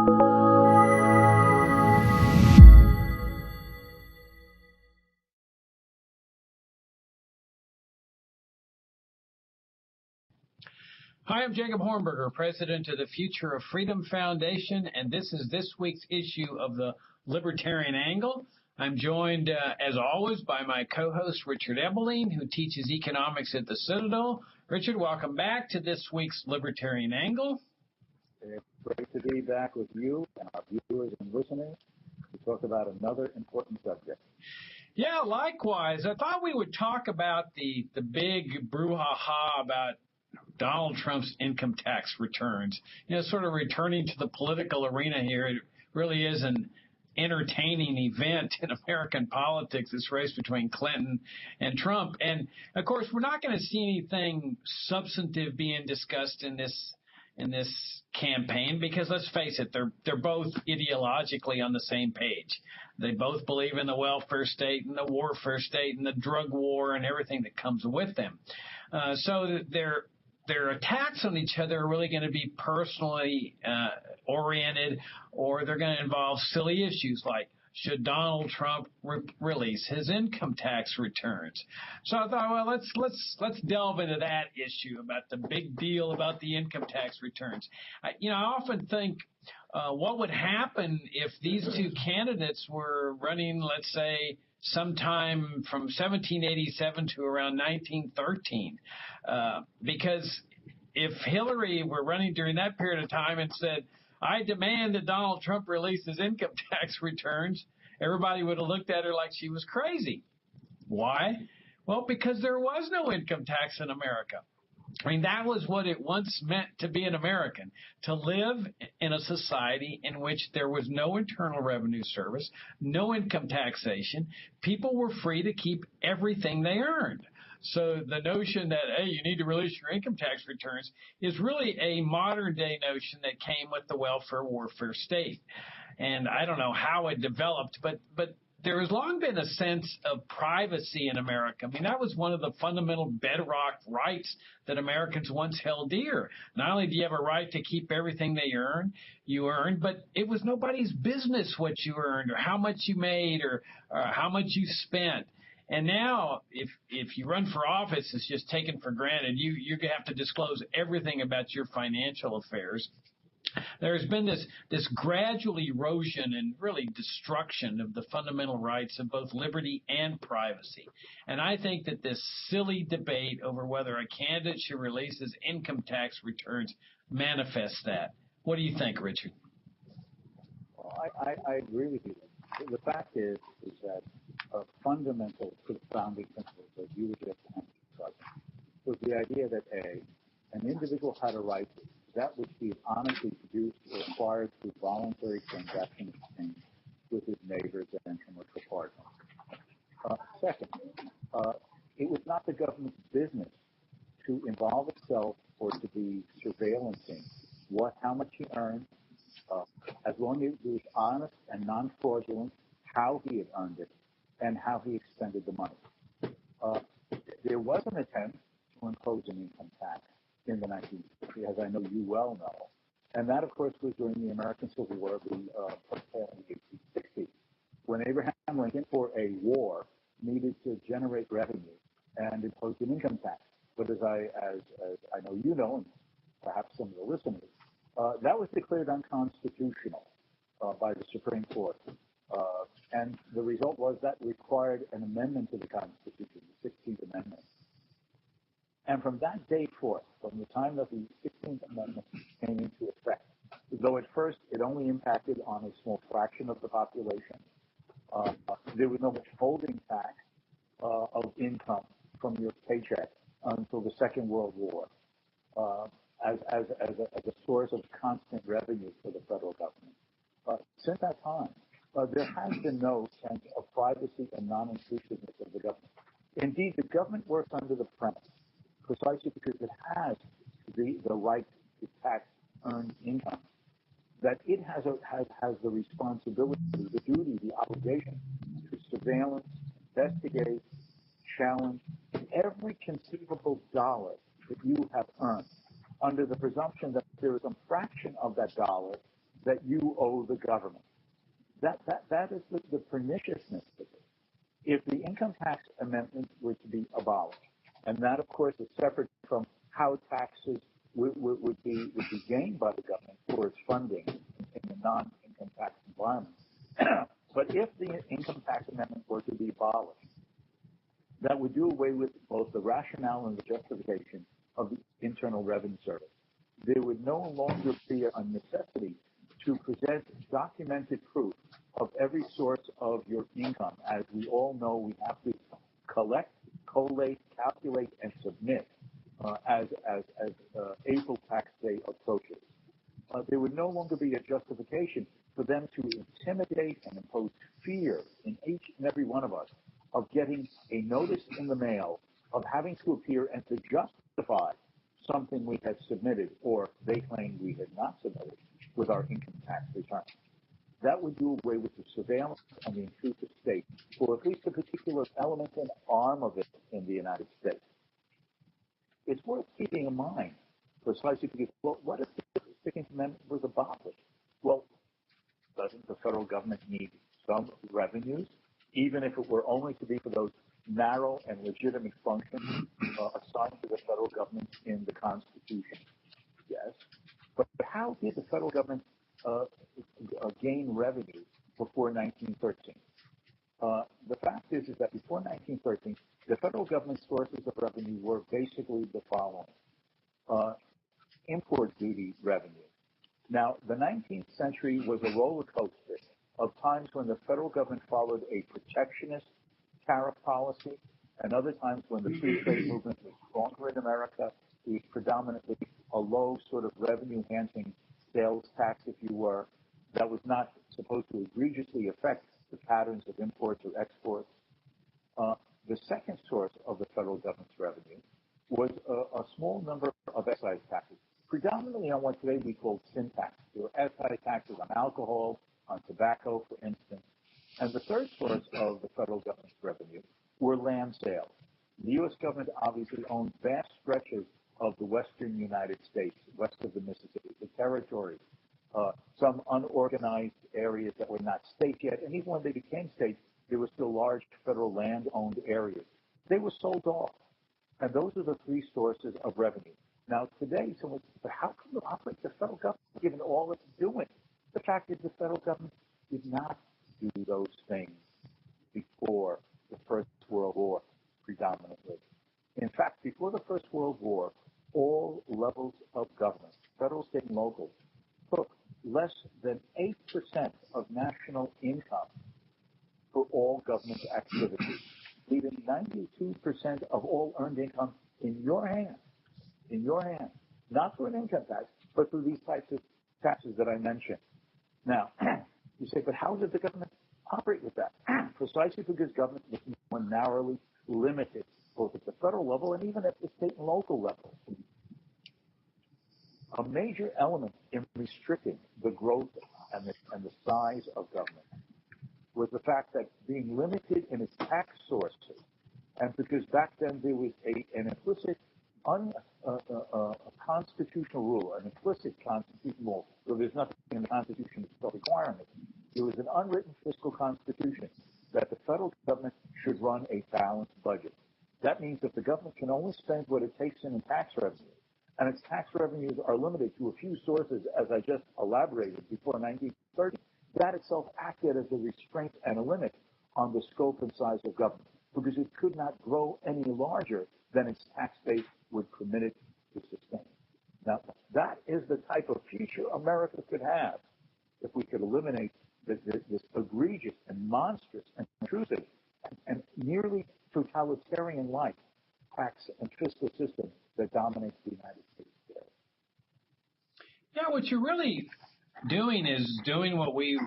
Hi, I'm Jacob Hornberger, president of the Future of Freedom Foundation, and this is this week's issue of the Libertarian Angle. I'm joined, as always, by my co-host, Richard Ebeling, who teaches economics at the Citadel. Richard, welcome back to this week's Libertarian Angle. It's great to be back with you and our viewers and listeners to talk about another important subject. Yeah, likewise. I thought we would talk about the big brouhaha about Donald Trump's income tax returns. You know, sort of returning to the political arena here. It really is an entertaining event in American politics, this race between Clinton and Trump. And, of course, we're not going to see anything substantive being discussed in this campaign because, let's face it, they're both ideologically on the same page. They both believe in the welfare state and the warfare state and the drug war and everything that comes with them. So their attacks on each other are really going to be personally oriented, or they're going to involve silly issues like, should Donald Trump release his income tax returns? So I thought, well, let's delve into that issue about the big deal about the income tax returns. I often think what would happen if these two candidates were running, let's say, sometime from 1787 to around 1913, because if Hillary were running during that period of time and said, I demand that Donald Trump release his income tax returns, everybody would have looked at her like she was crazy. Why? Well, because there was no income tax in America. I mean, that was what it once meant to be an American, to live in a society in which there was no Internal Revenue Service, no income taxation. People were free to keep everything they earned. So the notion that, hey, you need to release your income tax returns is really a modern day notion that came with the welfare warfare state. And I don't know how it developed, but there has long been a sense of privacy in America. I mean, that was one of the fundamental bedrock rights that Americans once held dear. Not only do you have a right to keep everything you earn, but it was nobody's business what you earned or how much you made or how much you spent. And now, if you run for office, it's just taken for granted. You have to disclose everything about your financial affairs. There's been this gradual erosion and really destruction of the fundamental rights of both liberty and privacy. And I think that this silly debate over whether a candidate should release his income tax returns manifests that. What do you think, Richard? Well, I agree with you. The fact is that fundamental to the founding principles that you were just emphasizing was the idea that an individual had a right to that which he had honestly produced or acquired through voluntary transaction exchange with his neighbors and commercial partners. Second, it was not the government's business to involve itself or to be surveillancing how much he earned, as long as it was honest and non-fraudulent, how he had earned it, and how he expended the money. There was an attempt to impose an income tax in the 1960s, as I know you well know, and that, of course, was during the American Civil War, in the 1860s, when Abraham Lincoln, for a war, needed to generate revenue and imposed an income tax. But as I know you know, and perhaps some of the listeners, that was declared unconstitutional by the Supreme Court. And the result was that required an amendment to the Constitution, the 16th Amendment. And from that day forth, from the time that the 16th Amendment came into effect, though at first it only impacted on a small fraction of the population, there was no withholding tax of income from your paycheck until the Second World War, as a source of constant revenue for the federal government. Since that time, there has been no sense of privacy and non-intrusiveness of the government. Indeed, the government works under the premise, precisely because it has the right to tax earned income, that it has the responsibility, the duty, the obligation to surveillance, investigate, challenge every conceivable dollar that you have earned, under the presumption that there is some fraction of that dollar that you owe the government. That is the perniciousness of it. If the income tax amendment were to be abolished, and that, of course, is separate from how taxes would be gained by the government for its funding in the non-income tax environment. But if the income tax amendment were to be abolished, that would do away with both the rationale and the justification of the Internal Revenue Service. There would no longer be a necessity to present documented proof of every source of your income. As we all know, we have to collect, collate, calculate, and submit as April tax day approaches. There would no longer be a justification for them to intimidate and impose fear in each and every one of us of getting a notice in the mail, of having to appear and to justify something we had submitted or they claimed we had not submitted with our income tax return. That would do away with the surveillance and the intrusive state for at least a particular element and arm of it in the United States. It's worth keeping in mind, precisely because, well, what if the 16th Amendment was abolished? Well, doesn't the federal government need some revenues, even if it were only to be for those narrow and legitimate functions assigned to the federal government in the Constitution? Yes. But how did the federal government gain revenue before 1913? The fact is that before 1913, the federal government's sources of revenue were basically the following. Import duty revenue. Now, the 19th century was a roller coaster of times when the federal government followed a protectionist tariff policy, and other times when the free trade movement was stronger in America. It was predominantly a low sort of revenue-enhancing sales tax, if you were, that was not supposed to egregiously affect the patterns of imports or exports. The second source of the federal government's revenue was a small number of excise taxes, predominantly on what today we call sin taxes. There were excise taxes on alcohol, on tobacco, for instance. And the third source of the federal government's revenue were land sales. The U.S. government obviously owned vast stretches of the western United States, west of the Mississippi, the territories, some unorganized areas that were not states yet, and even when they became states, there were still large federal land-owned areas. They were sold off, and those are the three sources of revenue. Now, today, someone says, but how can you operate the federal government given all it's doing? The fact is the federal government did not do those things before the First World War, predominantly. In fact, before the First World War, all levels of government, federal, state, and local, took less than 8% of national income for all government activities, leaving 92% of all earned income in your hands, not for an income tax, but for these types of taxes that I mentioned. Now, you say, but how did the government operate with that? Precisely because government was more narrowly limited, both at the federal level and even at the state and local level. A major element in restricting the growth and the size of government was the fact that being limited in its tax sources, and because back then there was an implicit constitutional rule, an implicit constitutional rule, so there's nothing in the Constitution that's requiring it. There was an unwritten fiscal constitution that the federal government should run a balanced budget. That means that the government can only spend what it takes in tax revenue, and its tax revenues are limited to a few sources, as I just elaborated before 1930. That itself acted as a restraint and a limit on the scope and size of government, because it could not grow any larger than its tax base would permit it to sustain. Now, that is the type of future America could have if we could eliminate this egregious and monstrous and intrusive and nearly totalitarian-like tax and fiscal system that dominates the United States today. Yeah, what you're really doing is doing what we've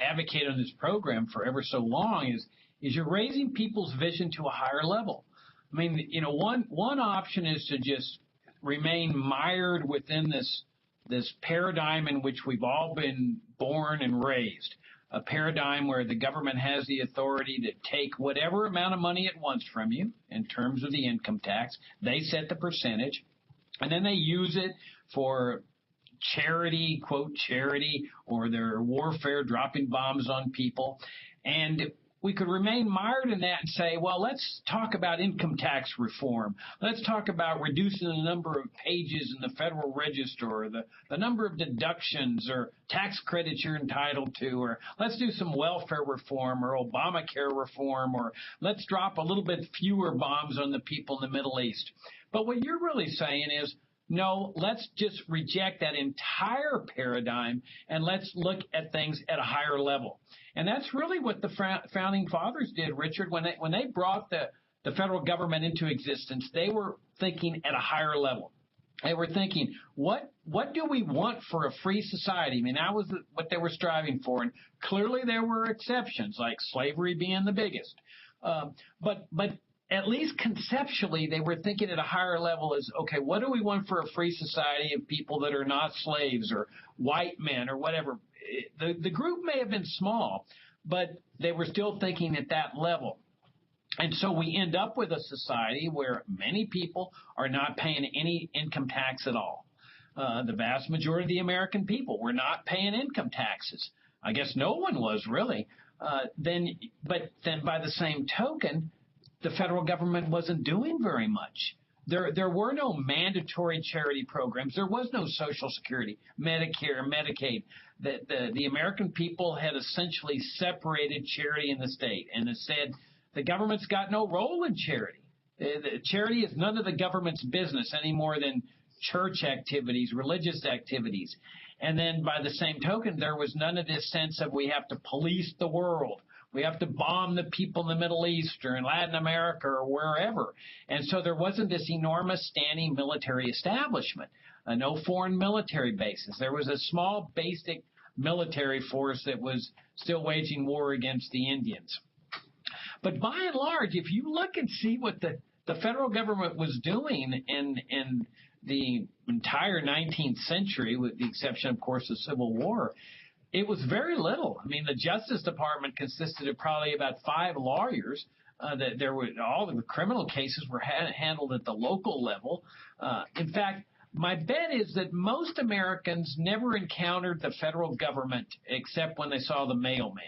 advocated on this program for ever so long is you're raising people's vision to a higher level. I mean, one option is to just remain mired within this paradigm in which we've all been born and raised, a paradigm where the government has the authority to take whatever amount of money it wants from you in terms of the income tax. They set the percentage, and then they use it for charity, quote, charity, or their warfare, dropping bombs on people. And we could remain mired in that and say, well, let's talk about income tax reform. Let's talk about reducing the number of pages in the Federal Register, or the number of deductions or tax credits you're entitled to, or let's do some welfare reform or Obamacare reform, or let's drop a little bit fewer bombs on the people in the Middle East. But what you're really saying is, no, let's just reject that entire paradigm and let's look at things at a higher level. And that's really what the founding fathers did, Richard. When they brought the federal government into existence, they were thinking at a higher level. They were thinking, what do we want for a free society? I mean, that was what they were striving for. And clearly there were exceptions, like slavery being the biggest. But at least conceptually, they were thinking at a higher level is, okay, what do we want for a free society of people that are not slaves or white men or whatever? The group may have been small, but they were still thinking at that level. And so we end up with a society where many people are not paying any income tax at all. The vast majority of the American people were not paying income taxes. I guess no one was really. But then by the same token, the federal government wasn't doing very much. There were no mandatory charity programs. There was no Social Security, Medicare, Medicaid. The American people had essentially separated charity in the state and has said the government's got no role in charity. Charity is none of the government's business any more than church activities, religious activities. And then by the same token, there was none of this sense of we have to police the world. We have to bomb the people in the Middle East or in Latin America or wherever. And so there wasn't this enormous standing military establishment, no foreign military bases. There was a small basic military force that was still waging war against the Indians. But by and large, if you look and see what the federal government was doing in the entire 19th century, with the exception, of course, of Civil War, it was very little. I mean, the Justice Department consisted of probably about 5 lawyers. All of the criminal cases were handled at the local level. In fact, my bet is that most Americans never encountered the federal government except when they saw the mailman.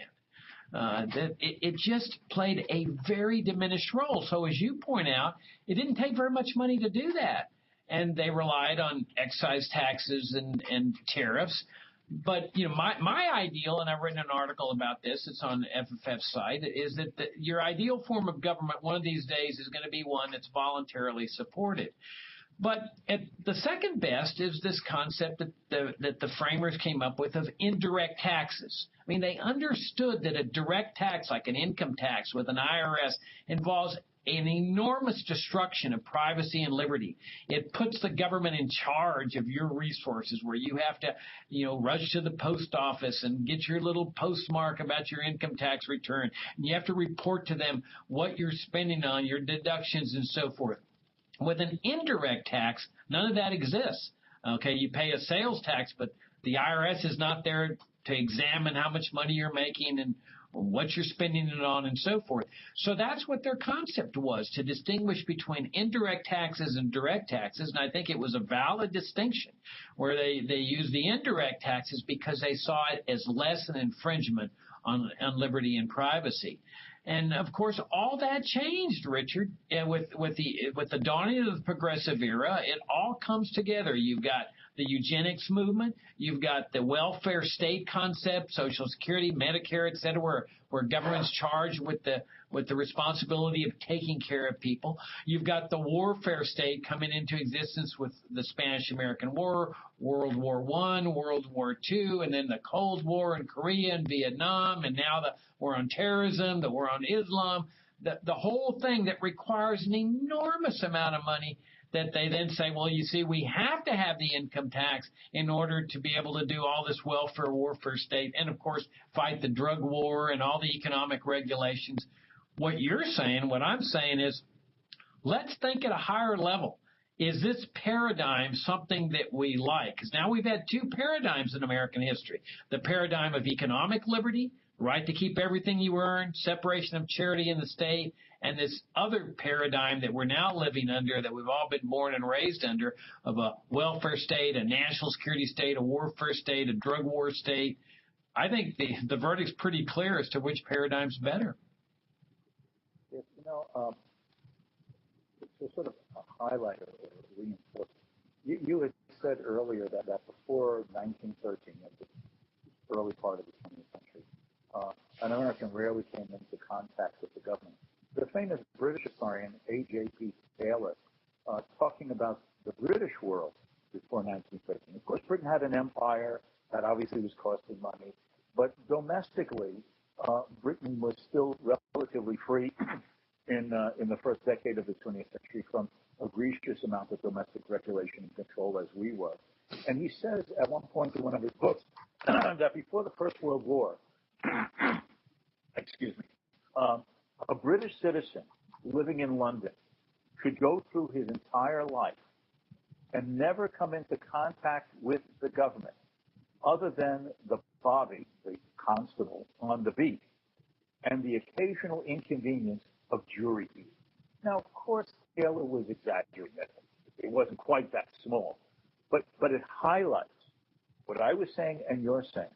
It just played a very diminished role. So as you point out, it didn't take very much money to do that. And they relied on excise taxes and tariffs. But, you know, my ideal, and I've written an article about this, it's on FFF's site, is that your ideal form of government one of these days is going to be one that's voluntarily supported. But the second best is this concept that the framers came up with of indirect taxes. I mean, they understood that a direct tax, like an income tax with an IRS, involves an enormous destruction of privacy and liberty. It puts the government in charge of your resources, where you have to, rush to the post office and get your little postmark about your income tax return. And you have to report to them what you're spending on, your deductions and so forth. With an indirect tax, none of that exists. Okay, you pay a sales tax, but the IRS is not there to examine how much money you're making and what you're spending it on and so forth. So that's what their concept was, to distinguish between indirect taxes and direct taxes. And I think it was a valid distinction where they used the indirect taxes because they saw it as less an infringement on liberty and privacy. And of course, all that changed, Richard, with the dawning of the progressive era. It all comes together. You've got the eugenics movement. You've got the welfare state concept, Social Security, Medicare, et cetera, where government's charged with the responsibility of taking care of people. You've got the warfare state coming into existence with the Spanish-American War, World War I, World War II, and then the Cold War in Korea and Vietnam, and now the war on terrorism, the war on Islam, the whole thing that requires an enormous amount of money that they then say, well, you see, we have to have the income tax in order to be able to do all this welfare, warfare state, and, of course, fight the drug war and all the economic regulations. What you're saying, what I'm saying is, let's think at a higher level. Is this paradigm something that we like? Because now we've had 2 paradigms in American history. The paradigm of economic liberty, right to keep everything you earn, separation of charity in the state, and this other paradigm that we're now living under, that we've all been born and raised under, of a welfare state, a national security state, a warfare state, a drug war state. I think the verdict's pretty clear as to which paradigm's better. Yes, to sort of highlight or reinforce, you had said earlier that before 1913, at the early part of the 20th century, an American rarely came into contact with the government. The famous British historian A.J.P. Taylor, talking about the British world before 1913. Of course, Britain had an empire that obviously was costing money, but domestically, Britain was still relatively free in the first decade of the 20th century from egregious amount of domestic regulation and control as we were. And he says at one point in one of his books that before the First World War, a British citizen living in London could go through his entire life and never come into contact with the government other than the bobby, the constable on the beat, and the occasional inconvenience of jury duty. Now, of course, Taylor was exaggerating. It wasn't quite that small, but it highlights what I was saying and you're saying,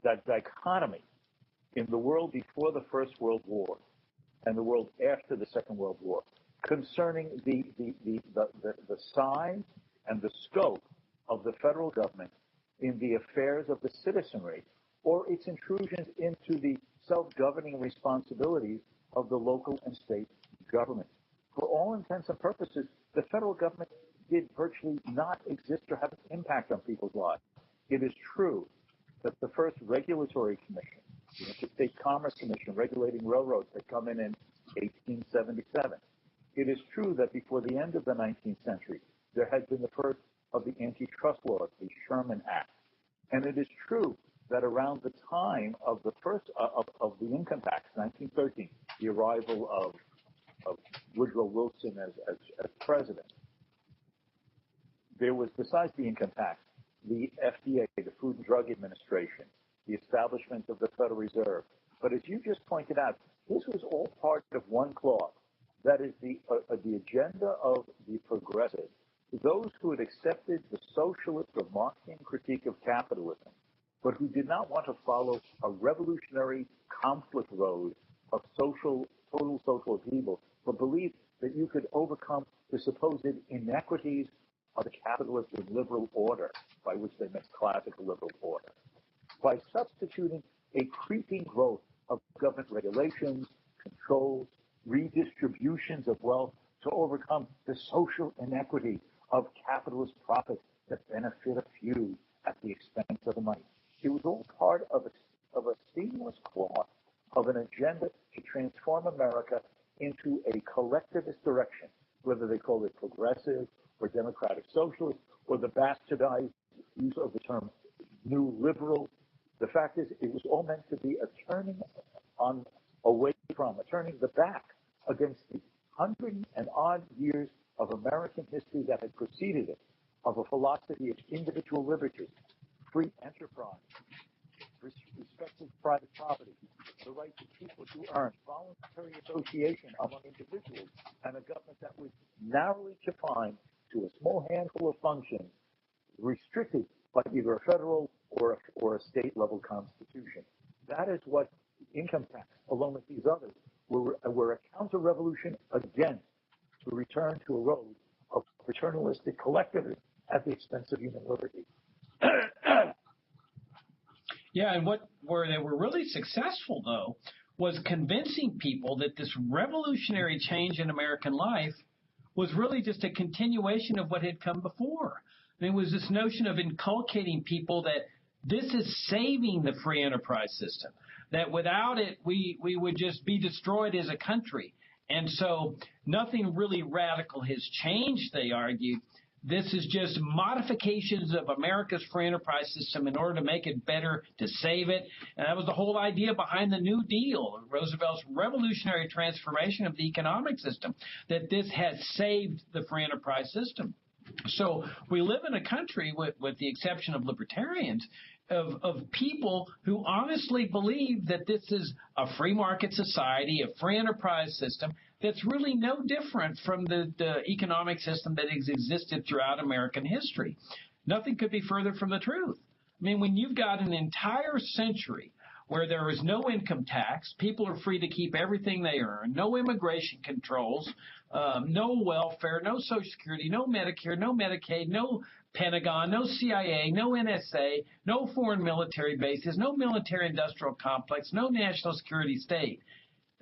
that dichotomy in the world before the First World War and the world after the Second World War concerning the size and the scope of the federal government in the affairs of the citizenry, or its intrusions into the self-governing responsibilities of the local and state governments. For all intents and purposes, the federal government did virtually not exist or have an impact on people's lives. It is true that the first regulatory commission, the Interstate Commerce Commission regulating railroads, had come in 1877. It is true that before the end of the 19th century, there had been the first of the antitrust laws, the Sherman Act. And it is true that around the time of the first of the income tax, 1913, the arrival of Woodrow Wilson as president, there was, besides the income tax, the FDA, the Food and Drug Administration, the establishment of the Federal Reserve. But as you just pointed out, this was all part of one cloth. That is the agenda of the progressives, those who had accepted the socialist or Marxian critique of capitalism, but who did not want to follow a revolutionary conflict road of total social upheaval, but believed that you could overcome the supposed inequities of the capitalist and liberal order, by which they meant classical liberal order, by substituting a creeping growth of government regulations, controls, redistributions of wealth to overcome the social inequity of capitalist profits that benefit a few at the expense of the money. It was all part of a seamless cloth of an agenda to transform America into a collectivist direction, whether they call it progressive or democratic socialist or the bastardized use of the term new liberal. The fact is, it was all meant to be a turning the back against the 100 and odd years of American history that had preceded it, of a philosophy of individual liberties, free enterprise, respect for private property, the right to keep what you earn, voluntary association among individuals, and a government that was narrowly confined to a small handful of functions, restricted by either a federal or a state-level constitution. That is what income tax, along with these others, were a counter-revolution against, to return to a road of paternalistic collectivism at the expense of human liberty. Yeah, and where they were really successful, though, was convincing people that this revolutionary change in American life was really just a continuation of what had come before. It was this notion of inculcating people that this is saving the free enterprise system, that without it, we would just be destroyed as a country. And so nothing really radical has changed, they argued. This is just modifications of America's free enterprise system in order to make it better, to save it. And that was the whole idea behind the New Deal, Roosevelt's revolutionary transformation of the economic system, that this has saved the free enterprise system. So we live in a country, with the exception of libertarians, of people who honestly believe that this is a free market society, a free enterprise system that's really no different from the economic system that has existed throughout American history. Nothing could be further from the truth. I mean, when you've got an entire century where there is no income tax, people are free to keep everything they earn, no immigration controls, no welfare, no Social Security, no Medicare, no Medicaid, no Pentagon, no CIA, no NSA, no foreign military bases, no military-industrial complex, no national security state.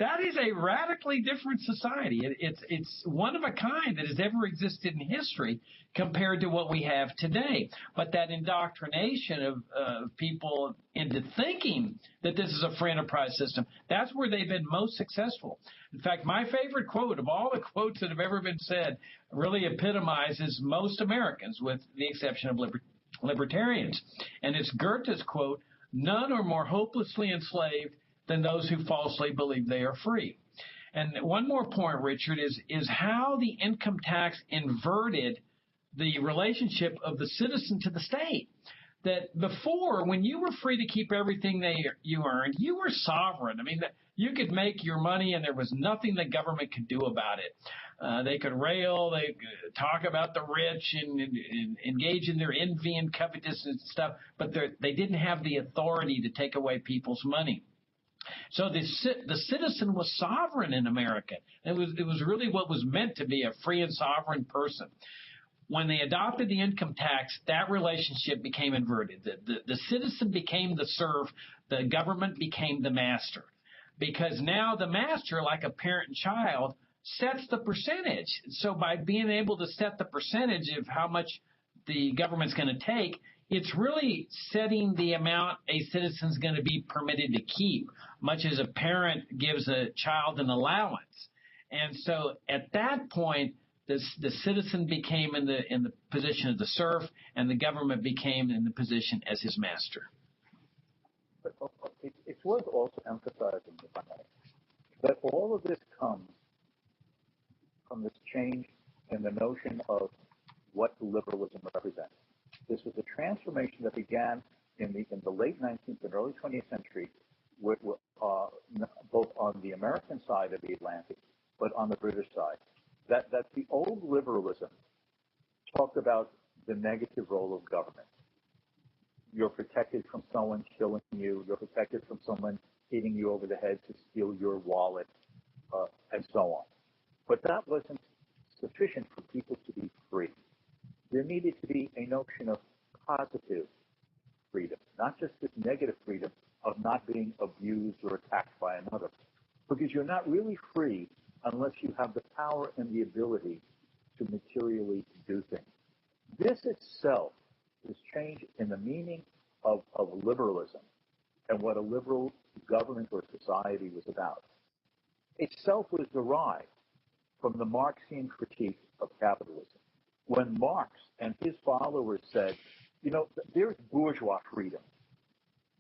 That is a radically different society. It's one of a kind that has ever existed in history compared to what we have today. But that indoctrination of people into thinking that this is a free enterprise system, that's where they've been most successful. In fact, my favorite quote of all the quotes that have ever been said really epitomizes most Americans, with the exception of libertarians. And it's Goethe's quote, "None are more hopelessly enslaved than those who falsely believe they are free." And one more point, Richard, is how the income tax inverted the relationship of the citizen to the state. That before, when you were free to keep everything you earned, you were sovereign. I mean, you could make your money and there was nothing the government could do about it. They could rail, they could talk about the rich and engage in their envy and covetousness and stuff, but they didn't have the authority to take away people's money. So the citizen was sovereign in America. It was really what was meant to be a free and sovereign person. When they adopted the income tax, that relationship became inverted. The citizen became the serf, the government became the master. Because now the master, like a parent and child, sets the percentage. So by being able to set the percentage of how much the government's going to take, it's really setting the amount a citizen's going to be permitted to keep, much as a parent gives a child an allowance. And so at that point, the citizen became in the position of the serf, and the government became in the position as his master. But it's worth also emphasizing that all of this comes from this change in the notion of what liberalism represents. This was a transformation that began in the late 19th and early 20th century, both on the American side of the Atlantic, but on the British side. That the old liberalism talked about the negative role of government. You're protected from someone killing you. You're protected from someone hitting you over the head to steal your wallet, and so on. But that wasn't sufficient for people to be free. There needed to be a notion of positive freedom, not just this negative freedom of not being abused or attacked by another. Because you're not really free unless you have the power and the ability to materially do things. This itself, this change in the meaning of liberalism and what a liberal government or society was about, itself was derived from the Marxian critique of capitalism. When Marx and his followers said, there's bourgeois freedom.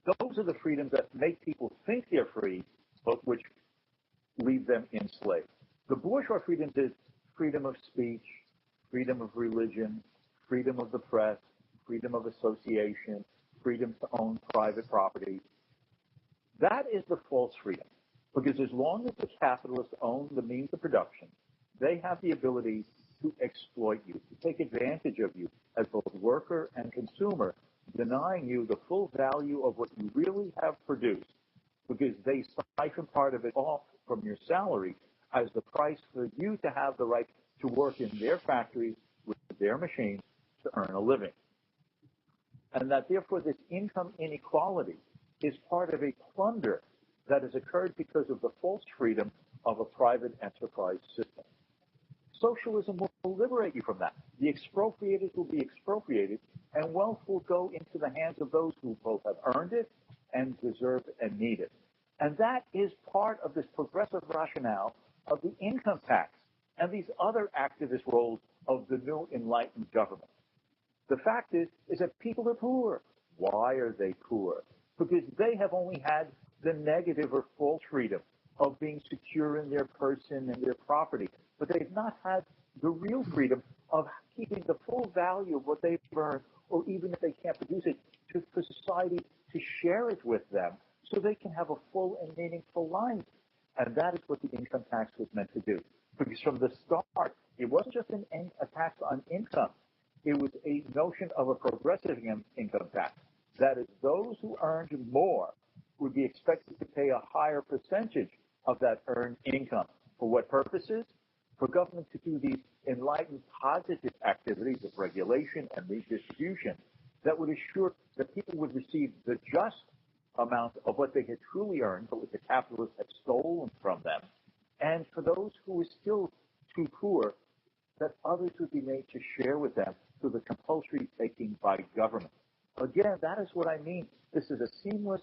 Those are the freedoms that make people think they're free, but which leave them enslaved. The bourgeois freedom is freedom of speech, freedom of religion, freedom of the press, freedom of association, freedom to own private property. That is the false freedom, because as long as the capitalists own the means of production, they have the ability to exploit you, to take advantage of you as both worker and consumer, denying you the full value of what you really have produced, because they siphon part of it off from your salary as the price for you to have the right to work in their factories with their machines to earn a living. And that therefore this income inequality is part of a plunder that has occurred because of the false freedom of a private enterprise system. Socialism will liberate you from that. The expropriated will be expropriated, and wealth will go into the hands of those who both have earned it and deserve it and need it. And that is part of this progressive rationale of the income tax and these other activist roles of the new enlightened government. The fact is that people are poor. Why are they poor? Because they have only had the negative or false freedom of being secure in their person and their property, but they've not had the real freedom of keeping the full value of what they've earned or even if they can't produce it, for society to share it with them so they can have a full and meaningful life. And that is what the income tax was meant to do. Because from the start, it wasn't just a tax on income. It was a notion of a progressive income tax. That is, those who earned more would be expected to pay a higher percentage of that earned income. For what purposes? For government to do these enlightened positive activities of regulation and redistribution that would assure that people would receive the just amount of what they had truly earned, but what the capitalists had stolen from them. And for those who were still too poor, that others would be made to share with them through the compulsory taking by government. Again, that is what I mean. This is a seamless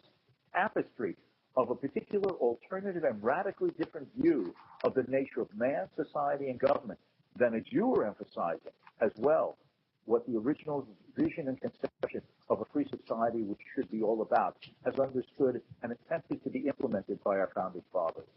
tapestry of a particular alternative and radically different view of the nature of man, society, and government than as you were emphasizing as well, what the original vision and conception of a free society, which should be all about, has understood and attempted to be implemented by our founding fathers.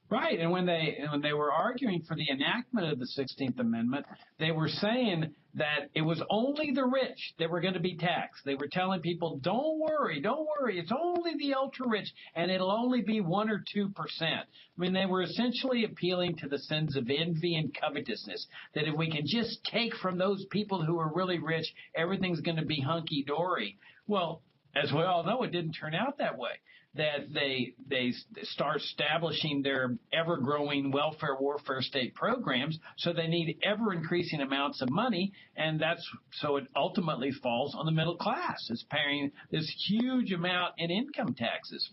Right, and when they were arguing for the enactment of the 16th Amendment, they were saying that it was only the rich that were going to be taxed. They were telling people, don't worry, it's only the ultra-rich, and it'll only be 1 or 2%. I mean, they were essentially appealing to the sins of envy and covetousness, that if we can just take from those people who are really rich, everything's going to be hunky-dory. Well, as we all know, it didn't turn out that way. That they start establishing their ever-growing welfare warfare state programs, so they need ever-increasing amounts of money, and so it ultimately falls on the middle class. It's paying this huge amount in income taxes.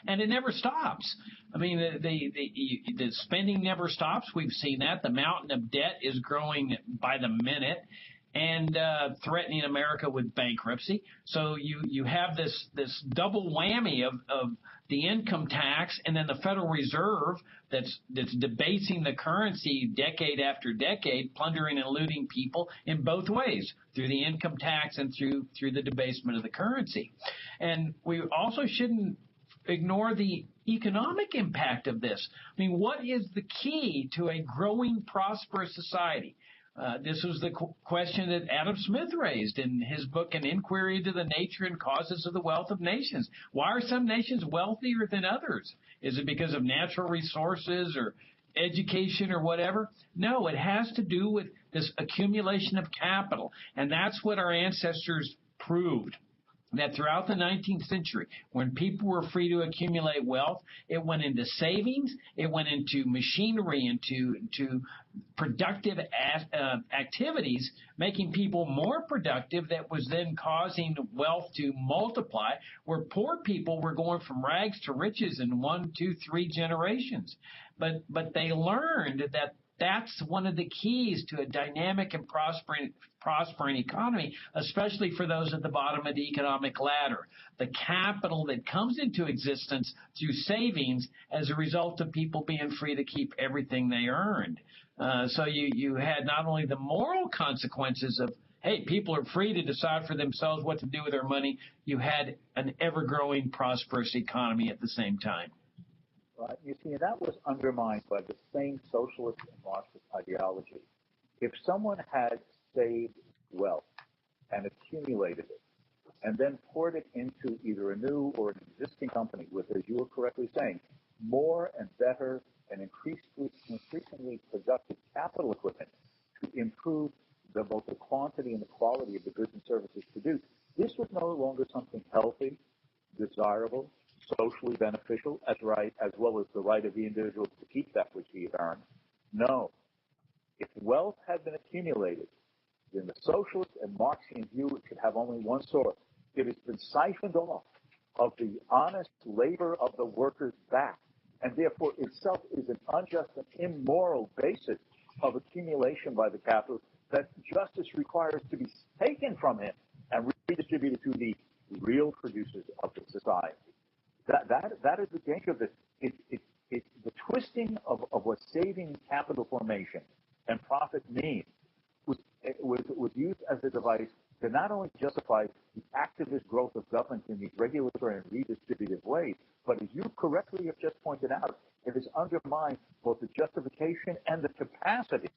And it never stops. I mean, the spending never stops. We've seen that. The mountain of debt is growing by the minute and threatening America with bankruptcy. So you have this double whammy of the income tax and then the Federal Reserve that's debasing the currency decade after decade, plundering and looting people in both ways, through the income tax and through the debasement of the currency. And we also shouldn't ignore the economic impact of this. I mean, what is the key to a growing, prosperous society? This was the question that Adam Smith raised in his book, An Inquiry into the Nature and Causes of the Wealth of Nations. Why are some nations wealthier than others? Is it because of natural resources or education or whatever? No, it has to do with this accumulation of capital. And that's what our ancestors proved. That throughout the 19th century, when people were free to accumulate wealth, it went into savings, it went into machinery, into productive activities, making people more productive, that was then causing wealth to multiply, where poor people were going from rags to riches in 1, 2, 3 generations. But they learned that that's one of the keys to a dynamic and prospering economy, especially for those at the bottom of the economic ladder. The capital that comes into existence through savings as a result of people being free to keep everything they earned. So you had not only the moral consequences of, hey, people are free to decide for themselves what to do with their money, you had an ever-growing, prosperous economy at the same time. Right. You see, that was undermined by the same socialist and Marxist ideology. If someone had saved wealth and accumulated it, and then poured it into either a new or an existing company with, as you were correctly saying, more and better and increasingly productive capital equipment to improve both the quantity and the quality of the goods and services produced, this was no longer something healthy, desirable, socially beneficial, as well as the right of the individual to keep that which he had earned. No. If wealth had been accumulated, in the socialist and Marxian view, it could have only one source. It has been siphoned off of the honest labor of the worker's back, and therefore itself is an unjust and immoral basis of accumulation by the capitalist that justice requires to be taken from him and redistributed to the real producers of the society. That is the danger of this. It's the twisting of what saving capital formation and profit means was used as a device to not only justify the activist growth of government in these regulatory and redistributive ways, but as you correctly have just pointed out, it has undermined both the justification and the capacity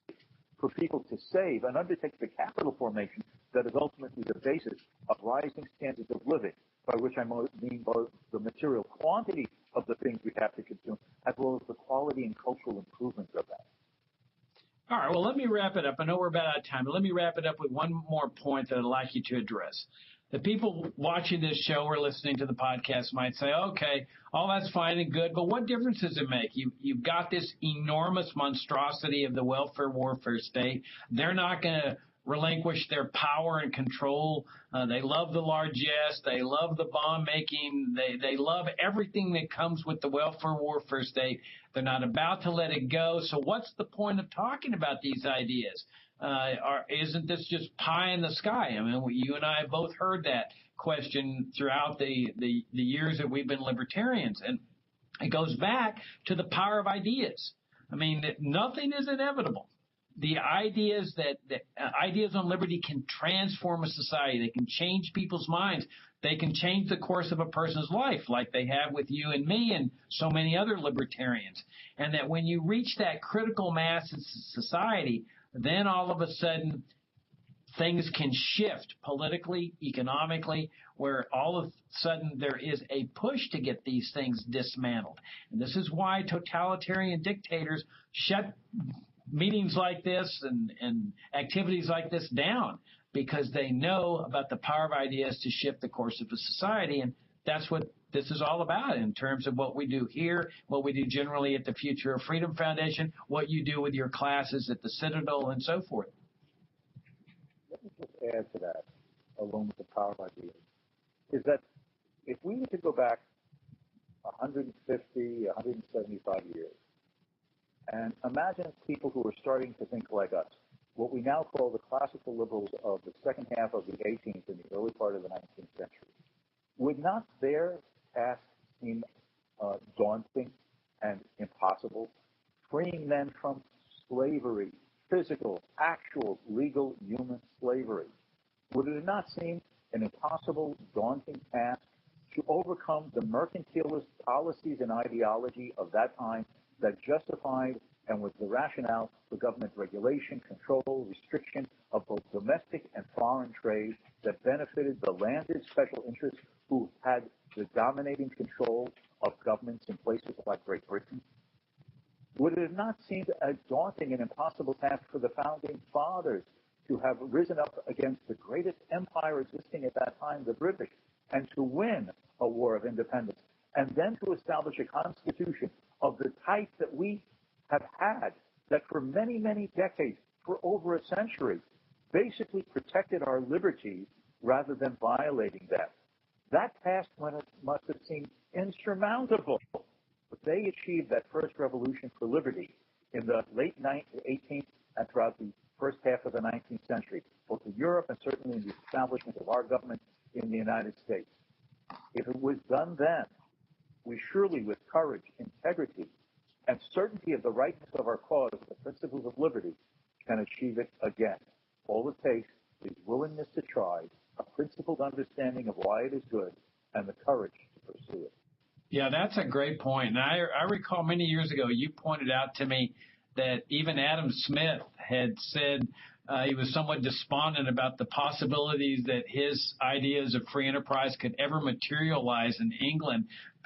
for people to save and undertake the capital formation that is ultimately the basis of rising standards of living, by which I mean both the material quantity of the things we have to consume, as well as the quality and cultural improvements of that. All right, well, let me wrap it up. I know we're about out of time, but let me wrap it up with one more point that I'd like you to address. The people watching this show or listening to the podcast might say, okay, all that's fine and good, but what difference does it make? You've got this enormous monstrosity of the welfare warfare state. They're not going to relinquish their power and control. They love the largesse. They love the bomb making. They love everything that comes with the welfare warfare state. They're not about to let it go. So what's the point of talking about these ideas? Isn't this just pie in the sky? I mean, you and I have both heard that question throughout the years that we've been libertarians. And it goes back to the power of ideas. I mean, nothing is inevitable. The ideas ideas on liberty can transform a society. They can change people's minds. They can change the course of a person's life, like they have with you and me and so many other libertarians. And that when you reach that critical mass in society, then all of a sudden things can shift politically, economically, where all of a sudden there is a push to get these things dismantled. And this is why totalitarian dictators shut meetings like this and activities like this down, because they know about the power of ideas to shift the course of a society. And that's what this is all about in terms of what we do here, what we do generally at the Future of Freedom Foundation, what you do with your classes at the Citadel, and so forth. Let me just add to that, along with the power of ideas, is that if we were to go back 150, 175 years, and imagine people who are starting to think like us, what we now call the classical liberals of the second half of the 18th and the early part of the 19th century, would not their task seem daunting and impossible? Freeing men from slavery, physical, actual, legal human slavery. Would it not seem an impossible, daunting task to overcome the mercantilist policies and ideology of that time that justified and was the rationale for government regulation, control, restriction of both domestic and foreign trade that benefited the landed special interests who had the dominating control of governments in places like Great Britain? Would it not seem a daunting and impossible task for the founding fathers to have risen up against the greatest empire existing at that time, the British, and to win a war of independence, and then to establish a constitution of the type that we have had, that for many, many decades, for over a century, basically protected our liberties rather than violating them? That task must have seemed insurmountable. But they achieved that first revolution for liberty in the late 18th and throughout the first half of the 19th century, both in Europe and certainly in the establishment of our government in the United States. If it was done then, we surely, with courage, integrity, and certainty of the rightness of our cause, the principles of liberty, can achieve it again. All it takes is willingness to try, a principled understanding of why it is good, and the courage to pursue it. Yeah, that's a great point. And I recall many years ago you pointed out to me that even Adam Smith had said he was somewhat despondent about the possibilities that his ideas of free enterprise could ever materialize in England,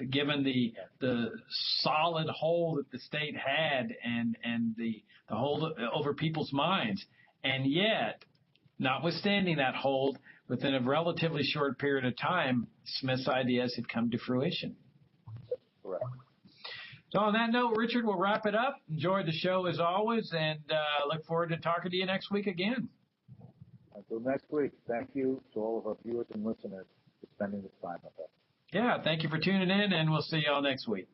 given the solid hold that the state had and the hold over people's minds. And yet, notwithstanding that hold, within a relatively short period of time, Smith's ideas had come to fruition. Correct. So on that note, Richard, we'll wrap it up. Enjoyed the show as always, and look forward to talking to you next week again. Until next week, thank you to all of our viewers and listeners for spending this time with us. Yeah, thank you for tuning in, and we'll see you all next week.